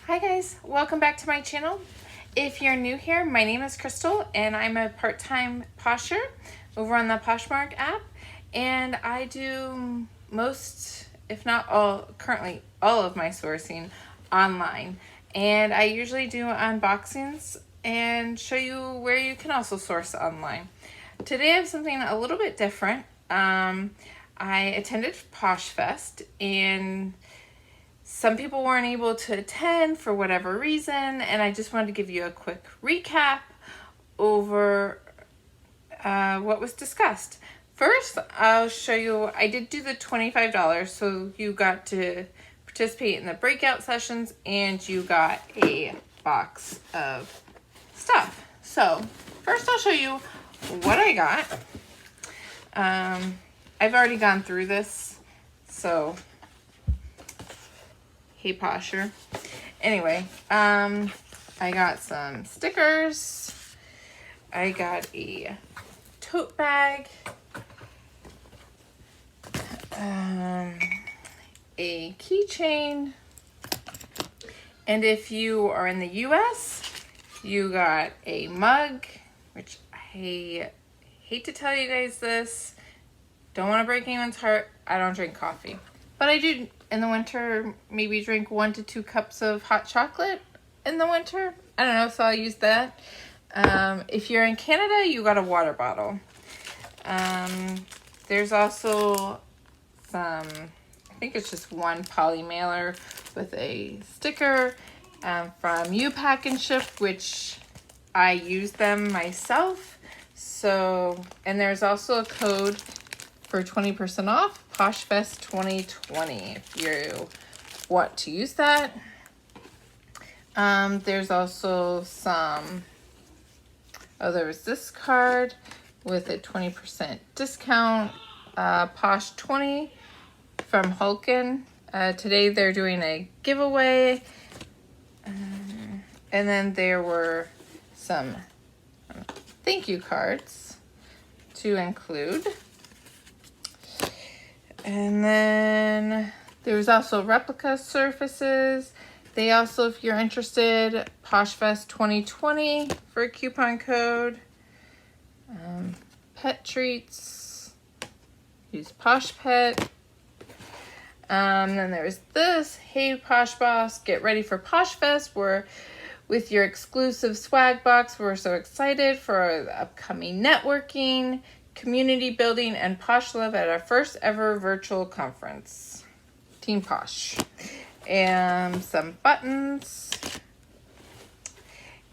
Hi guys, welcome back to my channel. If you're new here, my name is Crystal and I'm a part-time posher over on the Poshmark app, and I do most, if not all, currently all of my sourcing online, and I usually do unboxings and show you where you can also source online. Today I have something a little bit different. I attended PoshFest and some people weren't able to attend for whatever reason, and I just wanted to give you a quick recap over what was discussed. First, I'll show you, I did do the $25, so you got to participate in the breakout sessions and you got a box of stuff. So first I'll show you what I got. I've already gone through this, so hey Posher. Anyway, I got some stickers. I got a tote bag, a keychain, and if you are in the US, you got a mug, which I hate to tell you guys this. Don't want to break anyone's heart. I don't drink coffee, but I do in the winter maybe drink 1 to 2 cups of hot chocolate in the winter. I don't know, so I'll use that. If you're in Canada, you got a water bottle. There's also some, I think it's just one poly mailer with a sticker from You Pack and Ship, which I use them myself. So, and there's also a code for 20% off, PoshFest 2020, if you want to use that. There's also some, there was this card with a 20% discount, Posh 20 from Hulkin. Today they're doing a giveaway. And then there were some thank you cards to include. And then there's also replica surfaces. They also, if you're interested, PoshFest 2020 for a coupon code. Pet treats. Use Posh Pet. Then there's this. Hey Posh Boss, get ready for PoshFest. We're with your exclusive swag box. We're so excited for the upcoming networking, community building, and Posh love at our first ever virtual conference. Team Posh. And some buttons.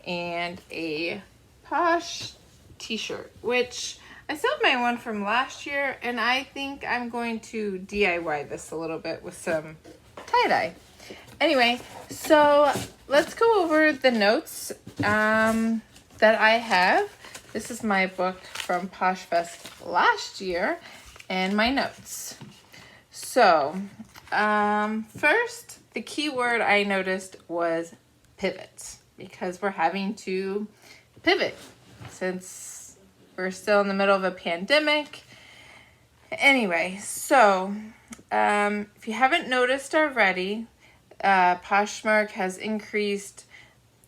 And a Posh t-shirt, which I still have my one from last year, and I think I'm going to DIY this a little bit with some tie-dye. Anyway, so let's go over the notes that I have. This is my book from PoshFest last year and my notes. So, first, the key word I noticed was pivot, because we're having to pivot since we're still in the middle of a pandemic. Anyway, so if you haven't noticed already, Poshmark has increased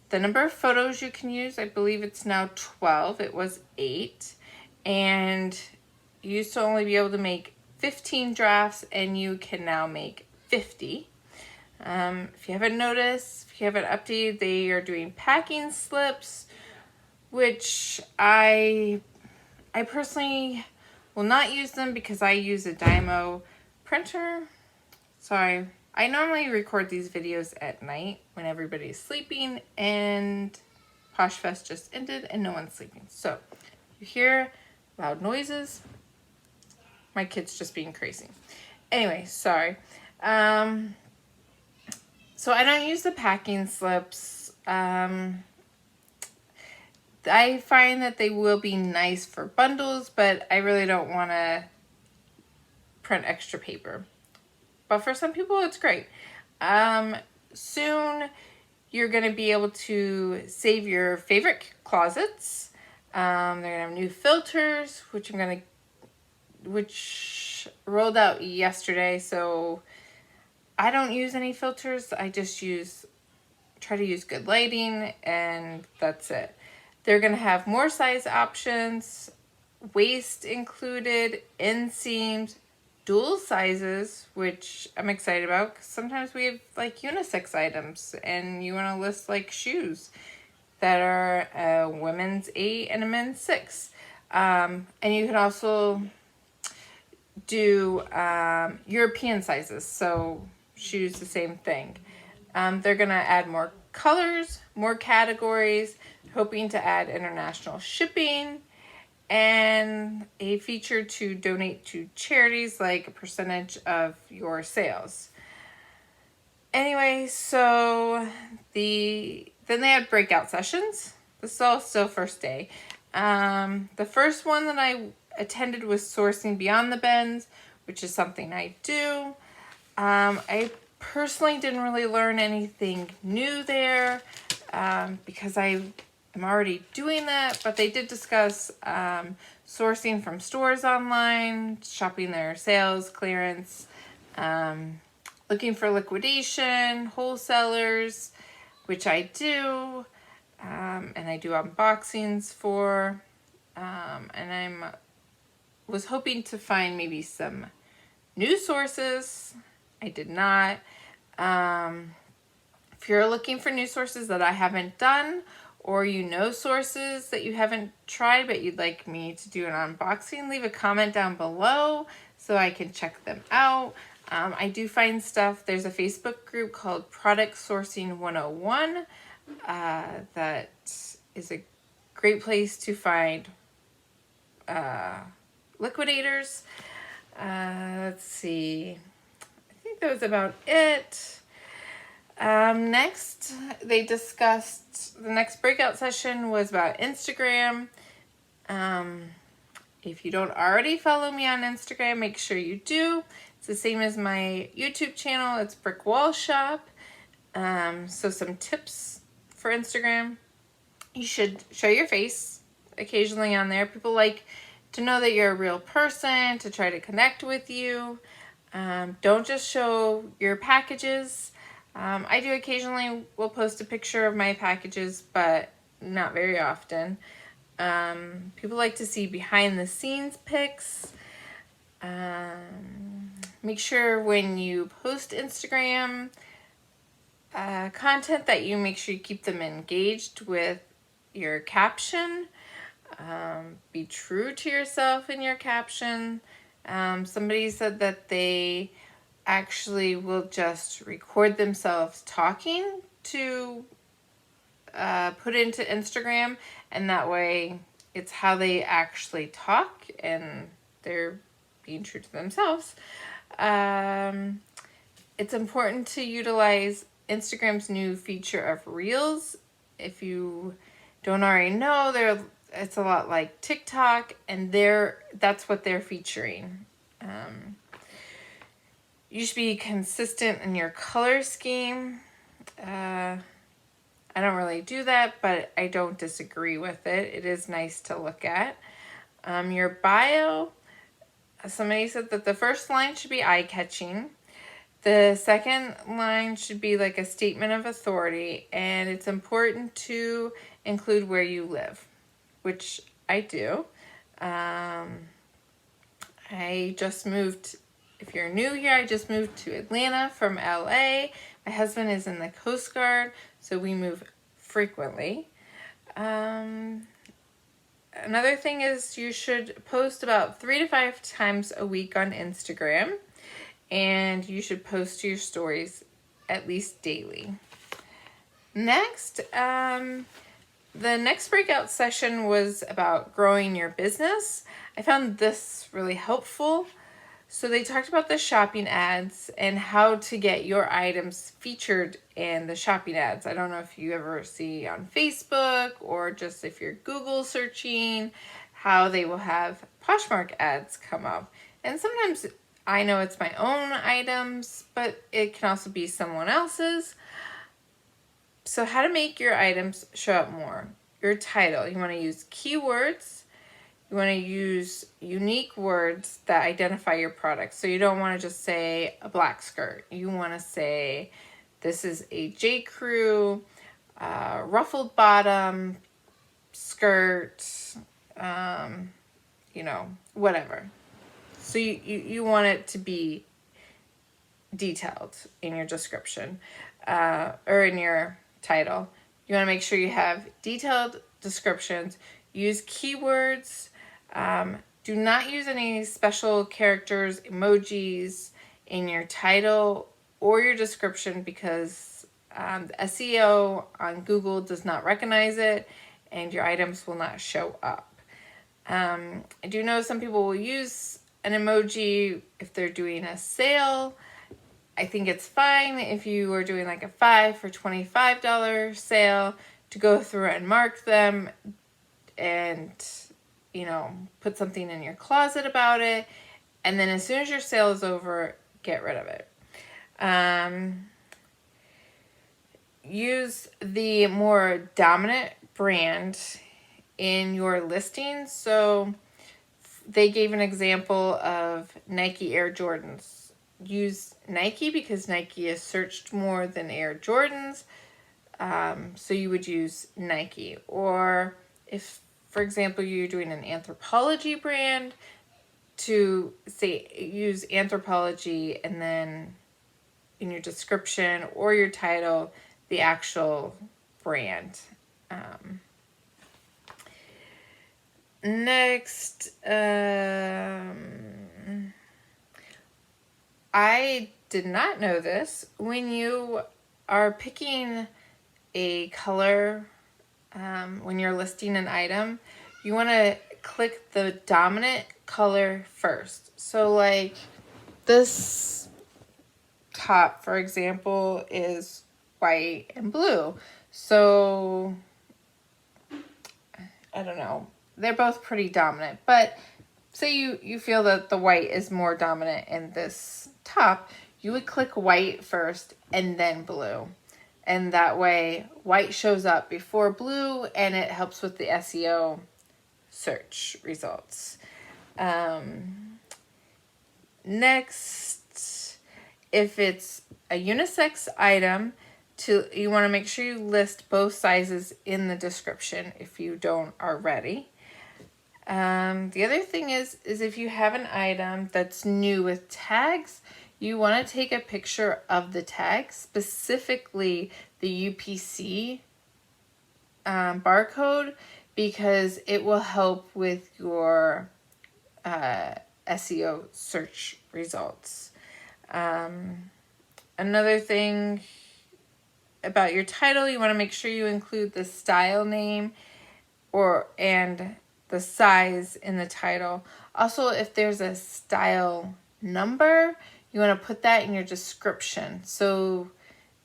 the number of photos you can use. I believe it's now 12. It was 8. And you used to only be able to make 15 drafts, and you can now make 50. If you haven't noticed, if you haven't updated, they are doing packing slips, which I personally will not use them because I use a Dymo printer. Sorry. I normally record these videos at night when everybody's sleeping, and PoshFest just ended and no one's sleeping. So you hear loud noises. My kid's just being crazy. Anyway, sorry. So I don't use the packing slips. I find that they will be nice for bundles, but I really don't want to print extra paper. But for some people, it's great. Soon, you're going to be able to save your favorite closets. They're going to have new filters, which rolled out yesterday. So I don't use any filters. I just use try to use good lighting, and that's it. They're going to have more size options, waist included, inseams, dual sizes, which I'm excited about because sometimes we have like unisex items and you want to list like shoes that are a women's 8 and a men's 6. And you can also do European sizes, so shoes the same thing. They're going to add more colors, more categories, hoping to add international shipping, and a feature to donate to charities, like a percentage of your sales. Anyway, so then they had breakout sessions. This is all still first day. The first one that I attended was sourcing beyond the bends, which is something I do. I personally didn't really learn anything new there because I am already doing that, but they did discuss sourcing from stores online, shopping their sales, clearance, looking for liquidation, wholesalers, which I do, and I do unboxings for, and I was hoping to find maybe some new sources. I did not. If you're looking for new sources that I haven't done, or you know sources that you haven't tried but you'd like me to do an unboxing, leave a comment down below so I can check them out. I do find stuff. There's a Facebook group called Product Sourcing 101 that is a great place to find liquidators. Let's see. I think that was about it. Next, they discussed, the next breakout session was about Instagram. If you don't already follow me on Instagram, make sure you do. It's the same as my YouTube channel. It's Brick Wall Shop. So some tips for Instagram. You should show your face occasionally on there. People like to know that you're a real person, to try to connect with you. Don't just show your packages. I do occasionally will post a picture of my packages, but not very often. People like to see behind the scenes pics. Make sure when you post Instagram content that you make sure you keep them engaged with your caption. Be true to yourself in your caption. Somebody said that they actually will just record themselves talking to put into Instagram, and that way it's how they actually talk and they're being true to themselves. It's important to utilize Instagram's new feature of Reels. If you don't already know, it's a lot like TikTok, and that's what they're featuring. You should be consistent in your color scheme. I don't really do that, but I don't disagree with it. It is nice to look at. Your bio, somebody said that the first line should be eye-catching. The second line should be like a statement of authority, and it's important to include where you live, which I do. I just moved, if you're new here, I just moved to Atlanta from LA. My husband is in the Coast Guard, so we move frequently. Another thing is you should post about 3 to 5 times a week on Instagram, and you should post your stories at least daily. Next, the next breakout session was about growing your business. I found this really helpful. So they talked about the shopping ads and how to get your items featured in the shopping ads. I don't know if you ever see on Facebook or just if you're Google searching, how they will have Poshmark ads come up. And sometimes I know it's my own items, but it can also be someone else's. So how to make your items show up more. Your title, you want to use keywords. You want to use unique words that identify your product. So you don't want to just say a black skirt. You want to say, this is a J. Crew ruffled bottom, skirt, you know, whatever. So you want it to be detailed in your description or in your title. You want to make sure you have detailed descriptions. Use keywords. Do not use any special characters, emojis in your title or your description because the SEO on Google does not recognize it and your items will not show up. I do know some people will use an emoji if they're doing a sale. I think it's fine if you are doing like a $5 for $25 sale to go through and mark them and, you know, put something in your closet about it. And then as soon as your sale is over, get rid of it. Use the more dominant brand in your listing. So they gave an example of Nike Air Jordans. Use Nike because Nike is searched more than Air Jordans. So you would use Nike. Or if, for example, you're doing an Anthropologie brand, to say use Anthropologie and then in your description or your title, the actual brand. Next, I did not know this. When you are picking a color, when you're listing an item, you want to click the dominant color first. So like this top, for example, is white and blue. So I don't know. They're both pretty dominant, but say you feel that the white is more dominant in this top, you would click white first and then blue. And that way white shows up before blue and it helps with the SEO search results. Next, if it's a unisex item, you want to make sure you list both sizes in the description if you don't already. The other thing is if you have an item that's new with tags, you want to take a picture of the tag, specifically the UPC barcode, because it will help with your SEO search results. Another thing about your title, you want to make sure you include the style name and the size in the title. Also, if there's a style number, you want to put that in your description so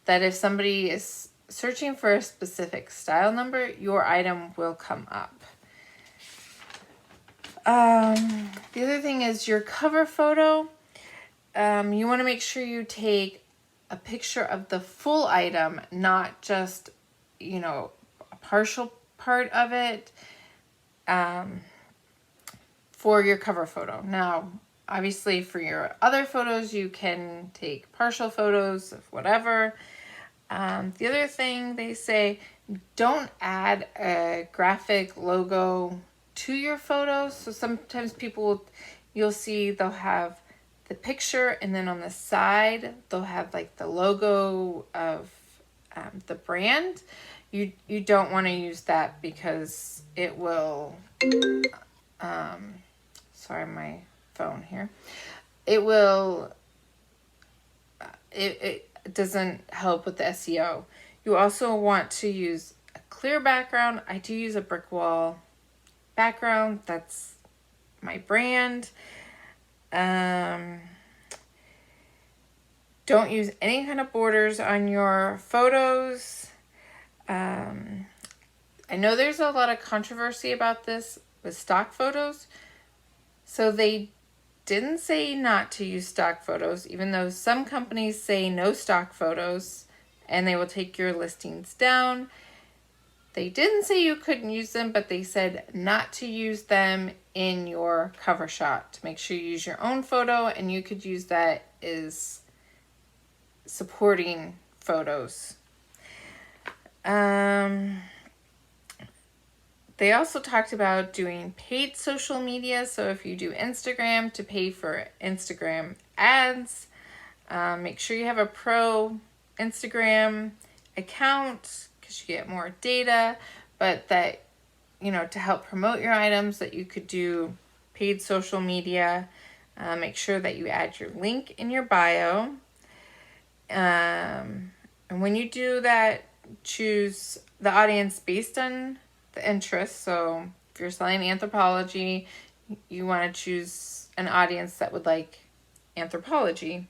that if somebody is searching for a specific style number, your item will come up. The other thing is your cover photo. You want to make sure you take a picture of the full item, not just, you know, a partial part of it, for your cover photo. Now, obviously for your other photos, you can take partial photos of whatever. The other thing they say, don't add a graphic logo to your photos. So sometimes you'll see they'll have the picture and then on the side they'll have like the logo of the brand. You don't want to use that because it will sorry, my phone here. It will it doesn't help with the SEO. You also want to use a clear background. I do use a brick wall background. That's my brand. Don't use any kind of borders on your photos. I know there's a lot of controversy about this with stock photos. So they didn't say not to use stock photos, even though some companies say no stock photos and they will take your listings down. They didn't say you couldn't use them, but they said not to use them in your cover shot. To make sure you use your own photo, and you could use that as supporting photos. They also talked about doing paid social media. So if you do Instagram, to pay for Instagram ads. Make sure you have a pro Instagram account because you get more data, but that, to help promote your items, that you could do paid social media. Make sure that you add your link in your bio. And when you do that, choose the audience based on the interest. So if you're selling anthropology, you want to choose an audience that would like anthropology.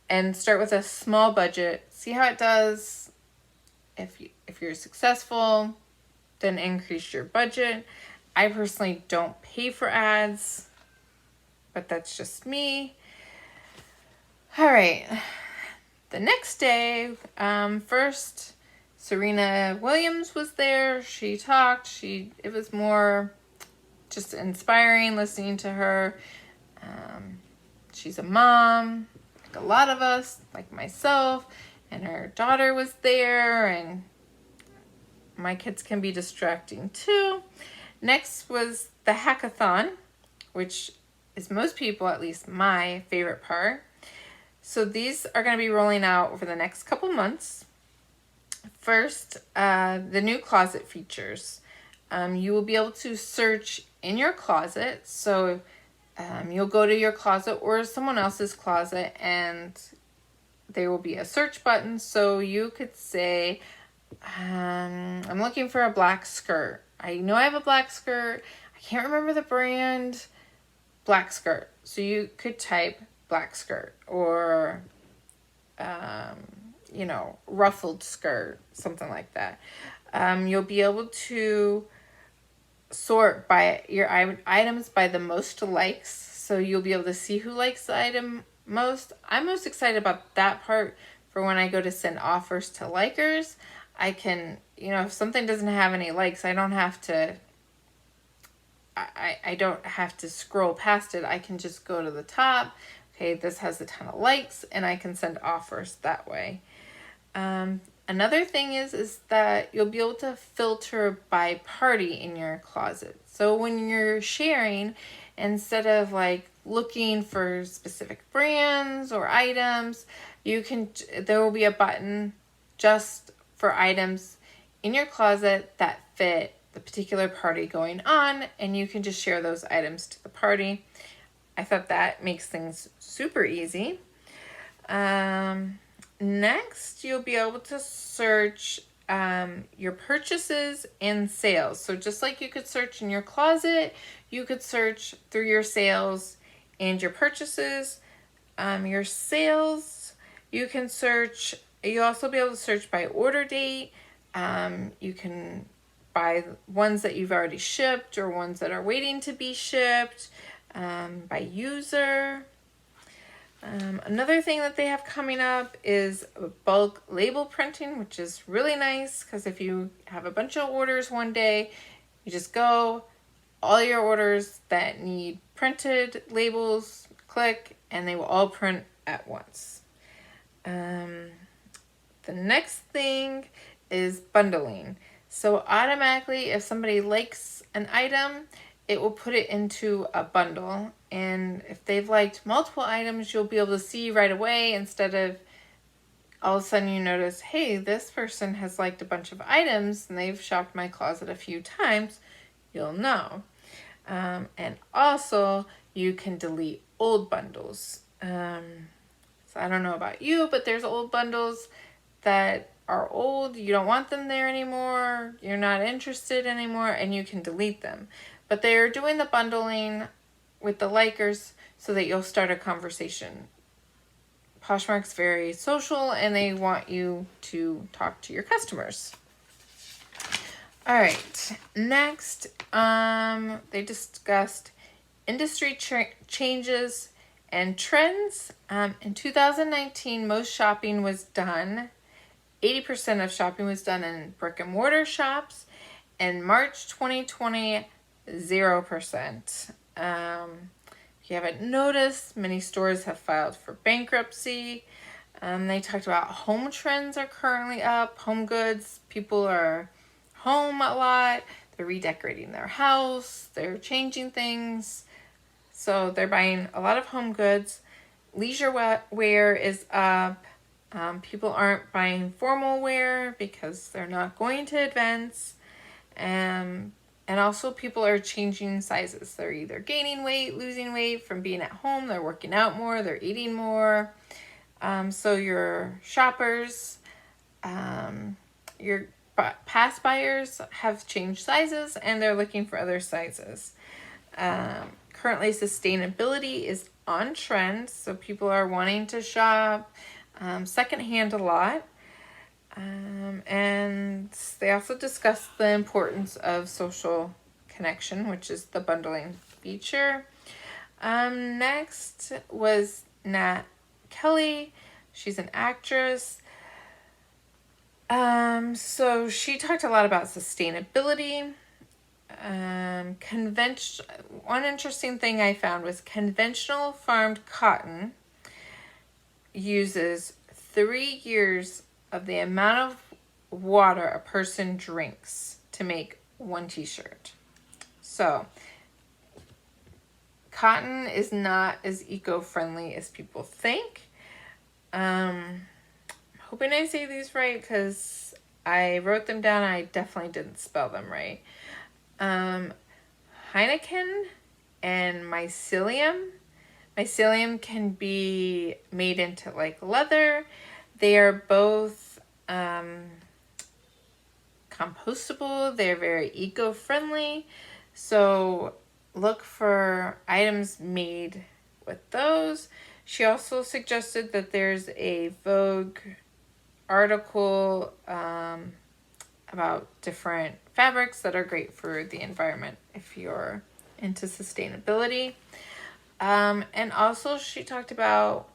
And start with a small budget. See how it does. If you're successful, then increase your budget. I personally don't pay for ads, but that's just me. All right. The next day, first, Serena Williams was there. She talked. It was more just inspiring listening to her. She's a mom, like a lot of us, like myself, and her daughter was there, and my kids can be distracting too. Next was the hackathon, which is most people, at least my favorite part. So these are going to be rolling out over the next couple months. First, the new closet features. You will be able to search in your closet. So you'll go to your closet or someone else's closet, and there will be a search button. So you could say, I'm looking for a black skirt. I know I have a black skirt. I can't remember the brand. Black skirt. So you could type black skirt or, ruffled skirt, something like that. You'll be able to sort by your items by the most likes. So you'll be able to see who likes the item most. I'm most excited about that part for when I go to send offers to likers. I can, if something doesn't have any likes, I don't have to scroll past it. I can just go to the top. Okay, this has a ton of likes, and I can send offers that way. Another thing is that you'll be able to filter by party in your closet. So when you're sharing, instead of like looking for specific brands or items, there will be a button just for items in your closet that fit the particular party going on, and you can just share those items to the party. I thought that makes things super easy. Next, you'll be able to search your purchases and sales. So just like you could search in your closet, you could search through your sales and your purchases. Your sales, you can search. You'll also be able to search by order date. You can buy ones that you've already shipped or ones that are waiting to be shipped, by user. Another thing that they have coming up is bulk label printing, which is really nice because if you have a bunch of orders one day, you just go, all your orders that need printed labels, click, and they will all print at once. The next thing is bundling. So automatically, if somebody likes an item, it will put it into a bundle. And if they've liked multiple items, you'll be able to see right away instead of all of a sudden you notice, hey, this person has liked a bunch of items and they've shopped my closet a few times. You'll know. And also, you can delete old bundles. So I don't know about you, but there's old bundles that are old. You don't want them there anymore. You're not interested anymore, and you can delete them. But they're doing the bundling with the likers so that you'll start a conversation. Poshmark's very social, and they want you to talk to your customers. All right, next, they discussed industry changes and trends. In 2019, most shopping was done. 80% of shopping was done in brick and mortar shops. In March 2020, 0%. If you haven't noticed, many stores have filed for bankruptcy. They talked about home trends are currently up, home goods. People are home a lot. They're redecorating their house. They're changing things. So they're buying a lot of home goods. Leisure wear is up. People aren't buying formal wear because they're not going to events. And also people are changing sizes. They're either gaining weight, losing weight from being at home. They're working out more. They're eating more. So your shoppers, your past buyers have changed sizes and they're looking for other sizes. Currently, sustainability is on trend, so people are wanting to shop secondhand a lot. And they also discussed the importance of social connection, which is the bundling feature. Next was Nat Kelly. She's an actress. So she talked a lot about sustainability. One interesting thing I found was conventional farmed cotton uses 3 years of the amount of water a person drinks to make one t-shirt. So cotton is not as eco-friendly as people think. Hoping I say these right because I wrote them down and I definitely didn't spell them right. Heineken and mycelium. Mycelium can be made into like leather. They are both compostable. They're very eco-friendly. So look for items made with those. She also suggested that there's a Vogue article about different fabrics that are great for the environment if you're into sustainability. And also she talked about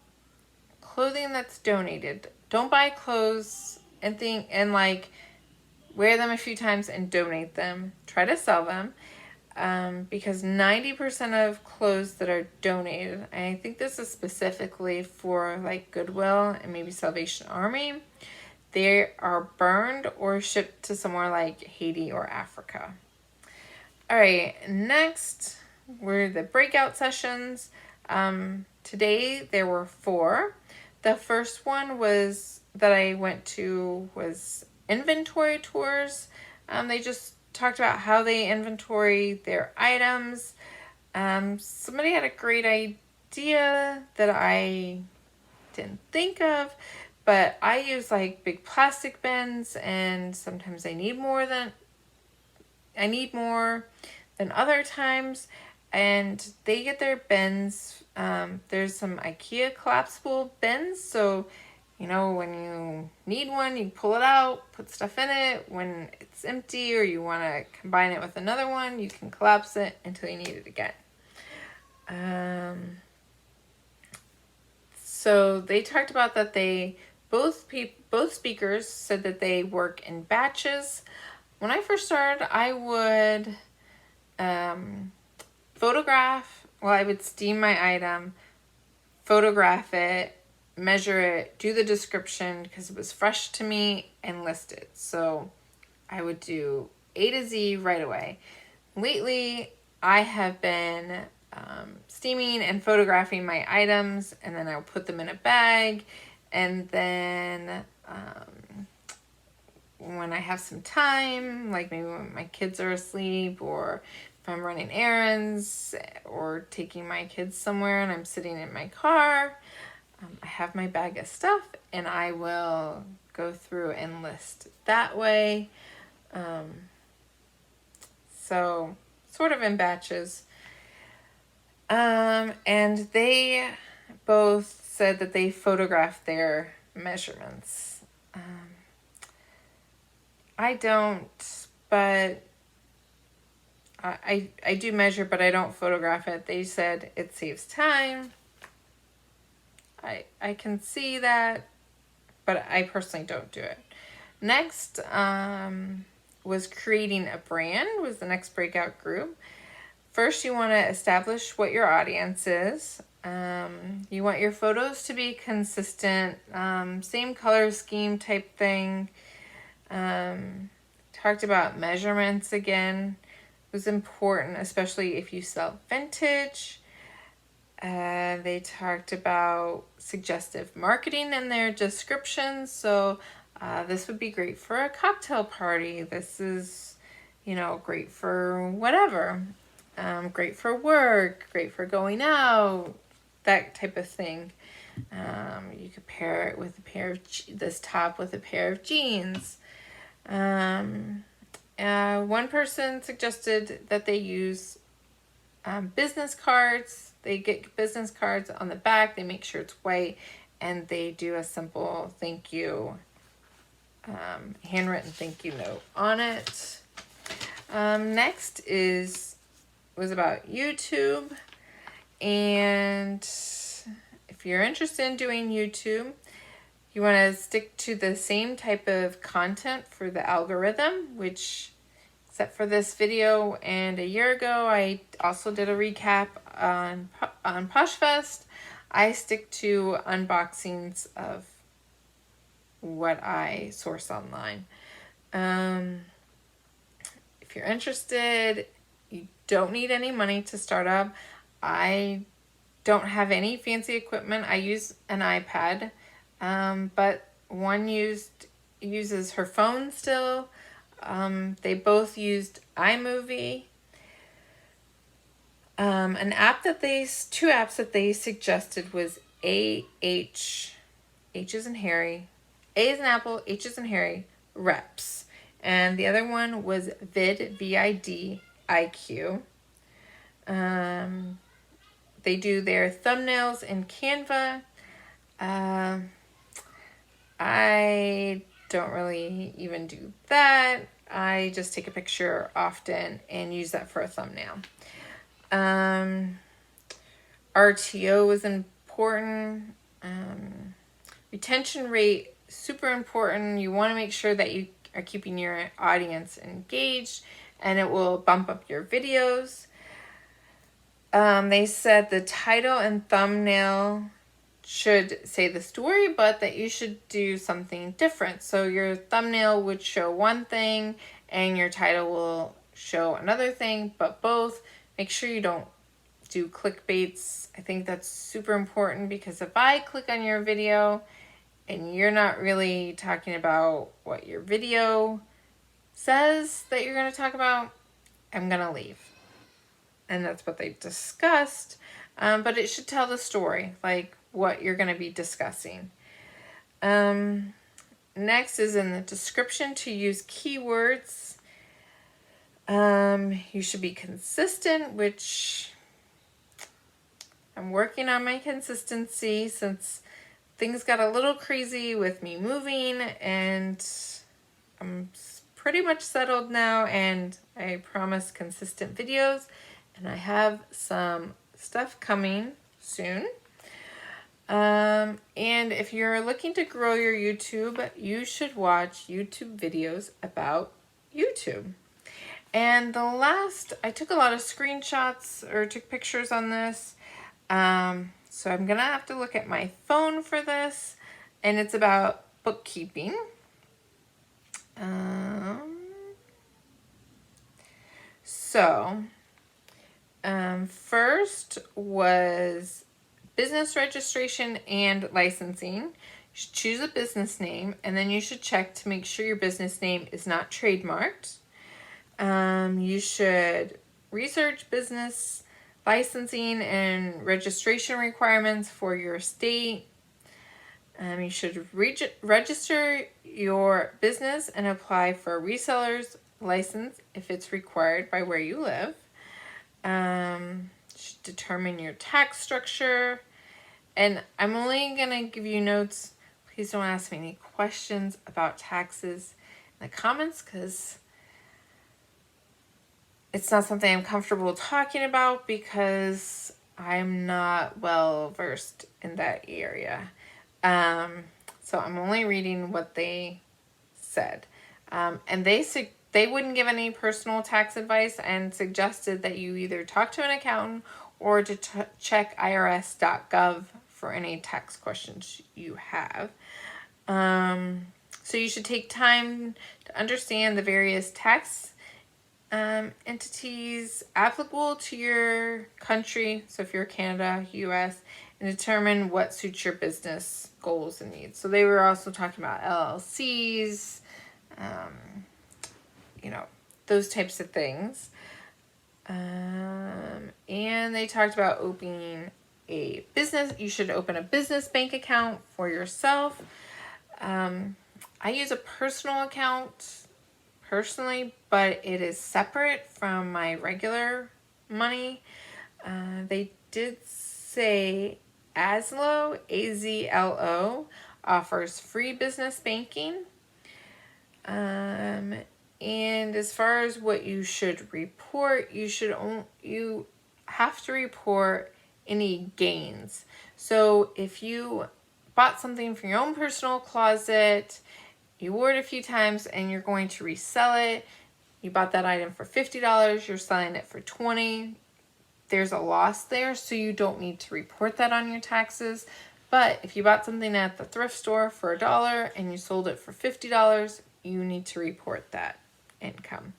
clothing that's donated. Don't buy clothes and like wear them a few times and donate them. Try to sell them. Because 90% of clothes that are donated, and I think this is specifically for like Goodwill and maybe Salvation Army, they are burned or shipped to somewhere like Haiti or Africa. All right, next were the breakout sessions. Today there were 4. The first one that I went to was inventory tours. They just talked about how they inventory their items. Somebody had a great idea that I didn't think of, but I use like big plastic bins, and sometimes I need more than other times, and they get their bins. There's some IKEA collapsible bins, so when you need one, you pull it out, put stuff in it. When it's empty or you want to combine it with another one, you can collapse it until you need it again. So they talked about that both speakers said that they work in batches. When I first started, I would I would steam my item, photograph it, measure it, do the description because it was fresh to me, and list it. So I would do A to Z right away. Lately, I have been steaming and photographing my items, and then I'll put them in a bag, and then when I have some time, like maybe when my kids are asleep, or if I'm running errands or taking my kids somewhere and I'm sitting in my car, I have my bag of stuff and I will go through and list that way. So sort of in batches. And they both said that they photographed their measurements. I don't, but I do measure, but I don't photograph it. They said it saves time. I can see that, but I personally don't do it. Next was creating a brand, was the next breakout group. First, you want to establish what your audience is. You want your photos to be consistent, same color scheme type thing. Talked about measurements again. It was important, especially if you sell vintage. They talked about suggestive marketing in their descriptions. So this would be great for a cocktail party. This is, great for whatever. Great for work, great for going out, that type of thing. You could pair it with this top with a pair of jeans. One person suggested that they use business cards. They get business cards on the back. They make sure it's white, and they do a simple thank you, handwritten thank you note on it. Next was about YouTube, and if you're interested in doing YouTube, you want to stick to the same type of content for the algorithm, which, except for this video and a year ago, I also did a recap on PoshFest. I stick to unboxings of what I source online. If you're interested, you don't need any money to start up. I don't have any fancy equipment. I use an iPad, but one uses her phone still. They both used iMovie. Two apps that they suggested was H is in Harry, A is in Apple, H is in Harry, Reps. And the other one was VidIQ. They do their thumbnails in Canva. I don't really even do that. I just take a picture often and use that for a thumbnail. RTO is important. Retention rate, super important. You want to make sure that you are keeping your audience engaged, and it will bump up your videos. They said the title and thumbnail should say the story, but that you should do something different. So your thumbnail would show one thing and your title will show another thing, but both. Make sure you don't do clickbaits. I think that's super important, because if I click on your video and you're not really talking about what your video says that you're going to talk about, I'm going to leave. And that's what they discussed. But it should tell the story, like what you're going to be discussing. Next is in the description to use keywords. You should be consistent, which I'm working on my consistency since things got a little crazy with me moving, and I'm pretty much settled now, and I promise consistent videos, and I have some stuff coming soon. And if you're looking to grow your YouTube, you should watch YouTube videos about YouTube. And I took a lot of screenshots or took pictures on this. So I'm going to have to look at my phone for this. And it's about bookkeeping. First was business registration and licensing. You should choose a business name, and then you should check to make sure your business name is not trademarked. You should research business licensing and registration requirements for your state. You should register your business and apply for a reseller's license if it's required by where you live. Should determine your tax structure. And I'm only going to give you notes. Please don't ask me any questions about taxes in the comments, because it's not something I'm comfortable talking about, because I'm not well versed in that area. So I'm only reading what they said. And they wouldn't give any personal tax advice, and suggested that you either talk to an accountant or to check irs.gov for any tax questions you have. So you should take time to understand the various tax entities applicable to your country. So if you're Canada, US, and determine what suits your business goals and needs. So they were also talking about LLCs, you know, those types of things. And they talked about opening a business. You should open a business bank account for yourself. I use a personal account personally, but it is separate from my regular money. They did say Azlo, AZLO, offers free business banking. And as far as what you should report, you have to report any gains. So if you bought something from your own personal closet, you wore it a few times and you're going to resell it, you bought that item for $50, you're selling it for $20, there's a loss there, so you don't need to report that on your taxes. But if you bought something at the thrift store for $1 and you sold it for $50, you need to report that income.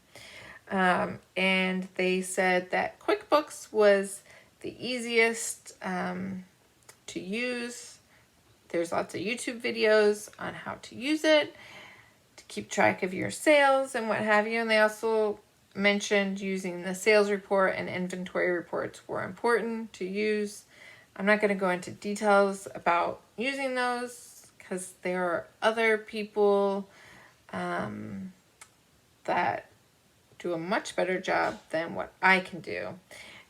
And they said that QuickBooks was the easiest to use. There's lots of YouTube videos on how to use it to keep track of your sales and what have you. And they also mentioned using the sales report and inventory reports were important to use. I'm not going to go into details about using those because there are other people that do a much better job than what I can do.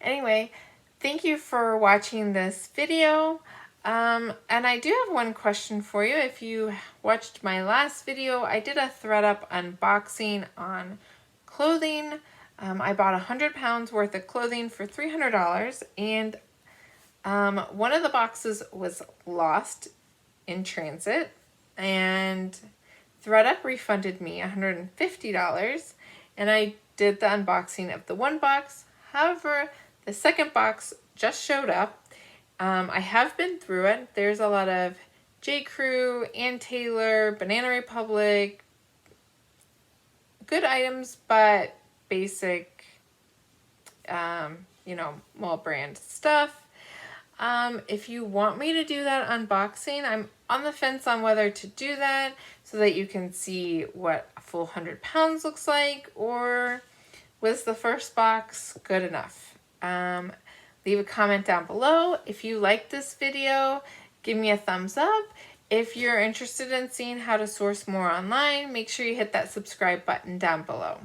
Anyway, thank you for watching this video. And I do have one question for you. If you watched my last video, I did a ThredUp unboxing on clothing. I bought 100 pounds worth of clothing for $300, and one of the boxes was lost in transit, and ThredUp refunded me $150, and I did the unboxing of the one box. However, the second box just showed up. I have been through it. There's a lot of J. Crew, Ann Taylor, Banana Republic, good items, but basic, you know, mall brand stuff. If you want me to do that unboxing, I'm on the fence on whether to do that so that you can see what a full 100 pounds looks like, or was the first box good enough? Leave a comment down below. If you like this video, give me a thumbs up. If you're interested in seeing how to source more online, make sure you hit that subscribe button down below.